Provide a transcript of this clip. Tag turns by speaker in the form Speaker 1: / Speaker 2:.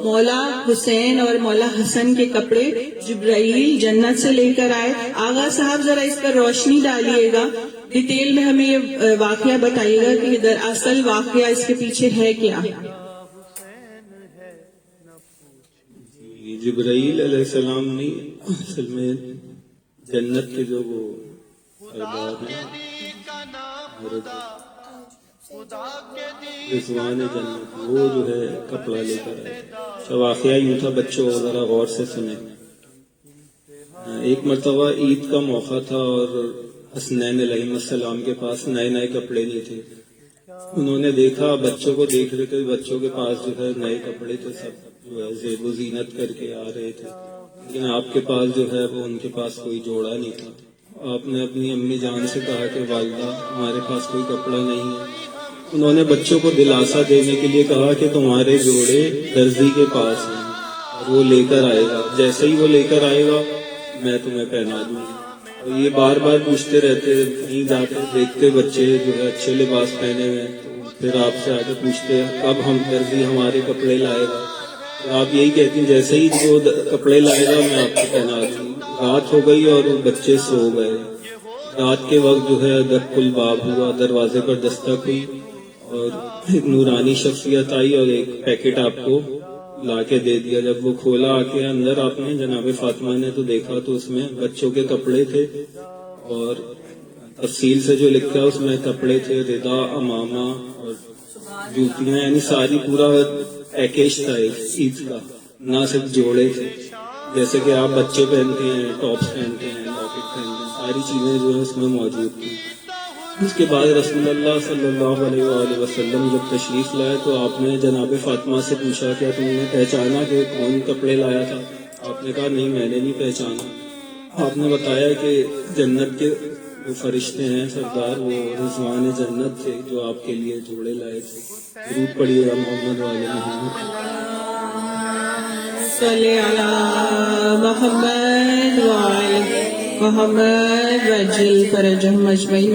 Speaker 1: مولا حسین اور مولا حسن کے کپڑے جبرائیل جنت سے لے کر آئے. آغا صاحب ذرا اس پر روشنی ڈالیے گا، ڈیٹیل میں ہمیں یہ واقعہ بتائیے گا کہ دراصل واقعہ اس کے پیچھے ہے کیا.
Speaker 2: جبرائیل علیہ السلام نے اصل میں جنت کے جو وہ ارباب ہیں رضوان جنت، وہ جو ہے کپڑا لے کر آئے. واقعہ یوں تھا، بچوں ذرا غور سے سنیں. ایک مرتبہ عید کا موقع تھا اور حسنین علیہ السلام کے پاس نئے نئے کپڑے نہیں تھے. انہوں نے دیکھا بچوں کو دیکھ رہے تھے، بچوں کے پاس جو ہے نئے کپڑے تھے، سب جو ہے زیب و زینت کر کے آ رہے تھے، لیکن آپ کے پاس جو ہے وہ ان کے پاس کوئی جوڑا نہیں تھا. آپ نے اپنی امی جان سے کہا کہ والدہ ہمارے پاس کوئی کپڑا نہیں ہے. انہوں نے بچوں کو دلاسا دینے کے لیے کہا کہ تمہارے جوڑے درزی کے پاس ہیں اور وہ لے کر آئے گا، جیسے ہی وہ لے کر آئے گا میں تمہیں پہنا دوں گی. اور یہ بار بار پوچھتے رہتے، کہیں جاتے دیکھتے بچے جو ہے اچھے لباس پہنے ہوئے، تو پھر آپ سے آ کے پوچھتے کب ہم درزی ہمارے کپڑے لائے گا. آپ یہی کہتی ہیں جیسے ہی وہ کپڑے لائے گا میں آپ کو پہنا دوں گی. رات ہو گئی اور وہ بچے سو گئے. رات کے وقت جو ہے دق الباب ہوا، دروازے پر دستک ہوئی اور ایک نورانی شخصیت آئی اور ایک پیکٹ آپ کو لا کے دے دیا. جب وہ کھولا آ کے اندر آپ نے جناب فاطمہ نے تو دیکھا تو اس میں بچوں کے کپڑے تھے اور تفصیل سے جو لکھا اس میں کپڑے تھے، ردا، امامہ اور جوتیاں، یعنی ساری پورا پیکیج تھا عید کا، نہ صرف جوڑے تھے جیسے کہ آپ بچے پہنتے ہیں، ٹاپس پہنتے ہیں، لاکٹ پہنتے ہیں، ساری چیزیں جو ہے اس میں موجود تھیں. اس کے بعد رسول اللہ صلی اللہ علیہ وآلہ وسلم جب تشریف لائے تو آپ نے جناب فاطمہ سے پوچھا کیا تم نے پہچانا کہ کون کپڑے لایا تھا؟ آپ نے کہا نہیں میں نے نہیں پہچانا. آپ نے بتایا کہ جنت کے جو فرشتے ہیں سردار، وہ رضوان جنت تھے جو آپ کے لیے جوڑے لائے تھے. درود پڑھیے گا محمد والے محمد.
Speaker 1: صلی علی محمد وعلی محمد وجل فرجہم اجمعین.